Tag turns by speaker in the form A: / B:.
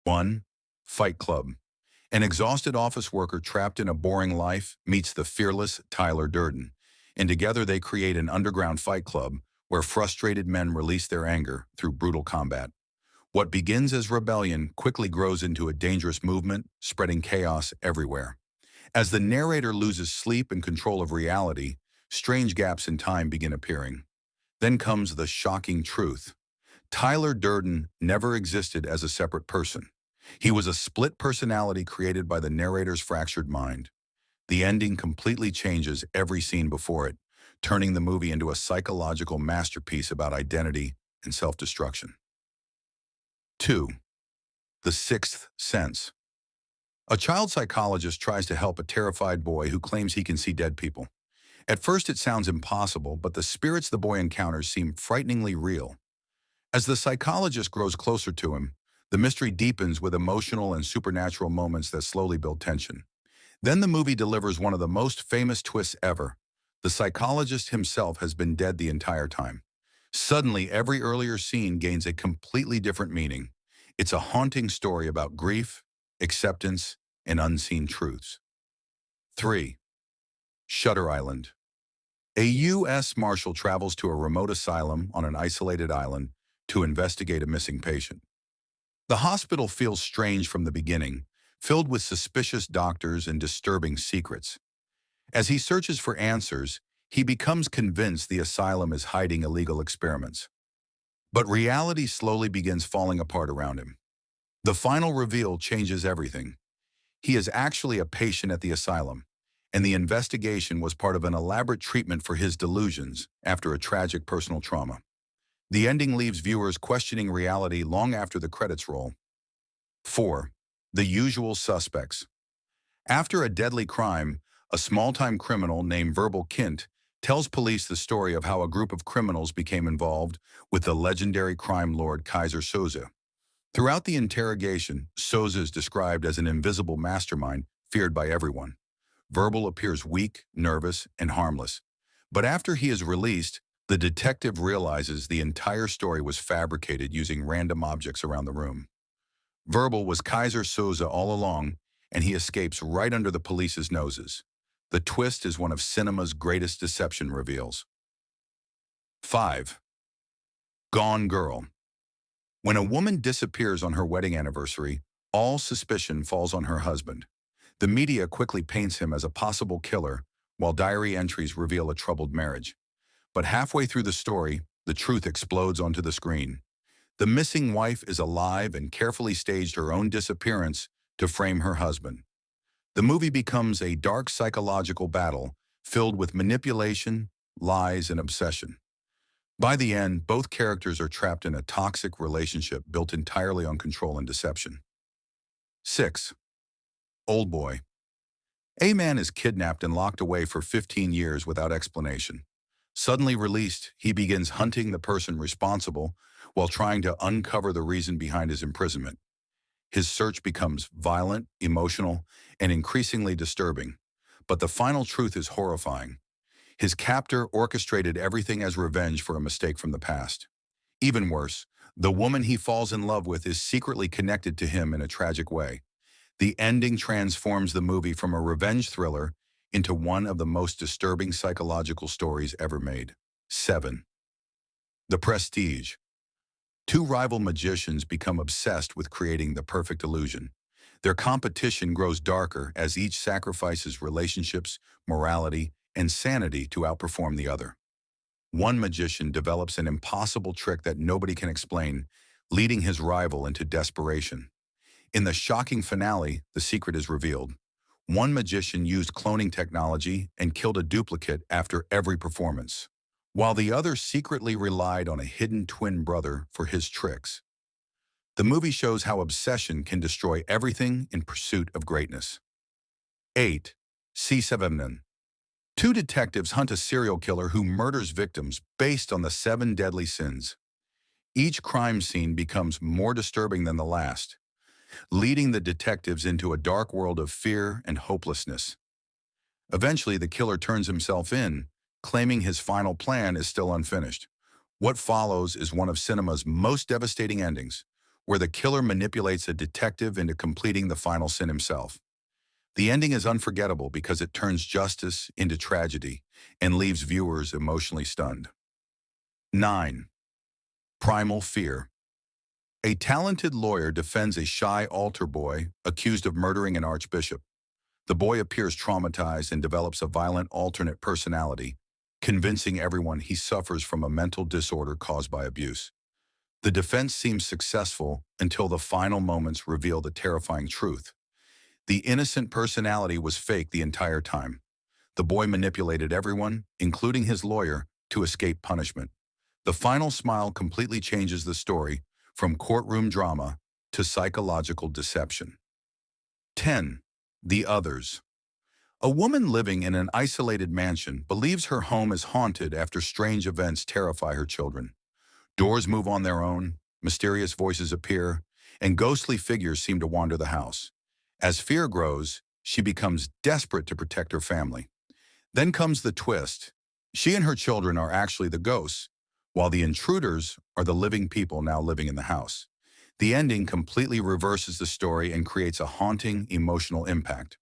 A: 1. Fight Club. An exhausted office worker trapped in a boring life meets the fearless Tyler Durden, and together they create an underground fight club where frustrated men release their anger through brutal combat. What begins as rebellion quickly grows into a dangerous movement, spreading chaos everywhere. As the narrator loses sleep and control of reality, strange gaps in time begin appearing. Then comes the shocking truth. Tyler Durden never existed as a separate person. He was a split personality created by the narrator's fractured mind. The ending completely changes every scene before it, turning the movie into a psychological masterpiece about identity and self-destruction. 2. The Sixth Sense. A child psychologist tries to help a terrified boy who claims he can see dead people. At first it sounds impossible, but the spirits the boy encounters seem frighteningly real. As the psychologist grows closer to him, the mystery deepens with emotional and supernatural moments that slowly build tension. Then the movie delivers one of the most famous twists ever. The psychologist himself has been dead the entire time. Suddenly, every earlier scene gains a completely different meaning. It's a haunting story about grief, acceptance, and unseen truths. 3. Shutter Island. A U.S. Marshal travels to a remote asylum on an isolated island to investigate a missing patient. The hospital feels strange from the beginning, filled with suspicious doctors and disturbing secrets. As he searches for answers, he becomes convinced the asylum is hiding illegal experiments. But reality slowly begins falling apart around him. The final reveal changes everything. He is actually a patient at the asylum, and the investigation was part of an elaborate treatment for his delusions after a tragic personal trauma. The ending leaves viewers questioning reality long after the credits roll. 4. The Usual Suspects. After a deadly crime, a small-time criminal named Verbal Kint tells police the story of how a group of criminals became involved with the legendary crime lord Kaiser Soze. Throughout the interrogation, Soze is described as an invisible mastermind feared by everyone. Verbal appears weak, nervous, and harmless. But after he is released, the detective realizes the entire story was fabricated using random objects around the room. Verbal was Kaiser Soze all along, and he escapes right under the police's noses. The twist is one of cinema's greatest deception reveals. 5. Gone Girl. When a woman disappears on her wedding anniversary, all suspicion falls on her husband. The media quickly paints him as a possible killer, while diary entries reveal a troubled marriage. But halfway through the story, the truth explodes onto the screen. The missing wife is alive and carefully staged her own disappearance to frame her husband. The movie becomes a dark psychological battle filled with manipulation, lies, and obsession. By the end, both characters are trapped in a toxic relationship built entirely on control and deception. 6. Old Boy. A man is kidnapped and locked away for 15 years without explanation. Suddenly released, he begins hunting the person responsible while trying to uncover the reason behind his imprisonment. His search becomes violent, emotional, and increasingly disturbing. But the final truth is horrifying. His captor orchestrated everything as revenge for a mistake from the past. Even worse, the woman he falls in love with is secretly connected to him in a tragic way. The ending transforms the movie from a revenge thriller into one of the most disturbing psychological stories ever made. 7. The Prestige. Two rival magicians become obsessed with creating the perfect illusion. Their competition grows darker as each sacrifices relationships, morality, and sanity to outperform the other. One magician develops an impossible trick that nobody can explain, leading his rival into desperation. In the shocking finale, the secret is revealed. One magician used cloning technology and killed a duplicate after every performance, while the other secretly relied on a hidden twin brother for his tricks. The movie shows how obsession can destroy everything in pursuit of greatness. 8. C7. Two detectives hunt a serial killer who murders victims based on the 7 deadly sins. Each crime scene becomes more disturbing than the last, leading the detectives into a dark world of fear and hopelessness. Eventually, the killer turns himself in, claiming his final plan is still unfinished. What follows is one of cinema's most devastating endings, where the killer manipulates a detective into completing the final sin himself. The ending is unforgettable because it turns justice into tragedy and leaves viewers emotionally stunned. 9. Primal Fear. A talented lawyer defends a shy altar boy accused of murdering an archbishop. The boy appears traumatized and develops a violent alternate personality, convincing everyone he suffers from a mental disorder caused by abuse. The defense seems successful until the final moments reveal the terrifying truth. The innocent personality was fake the entire time. The boy manipulated everyone, including his lawyer, to escape punishment. The final smile completely changes the story from courtroom drama to psychological deception. 10. The Others. A woman living in an isolated mansion believes her home is haunted after strange events terrify her children. Doors move on their own, mysterious voices appear, and ghostly figures seem to wander the house. As fear grows, she becomes desperate to protect her family. Then comes the twist. She and her children are actually the ghosts, while the intruders are the living people now living in the house. The ending completely reverses the story and creates a haunting, emotional impact.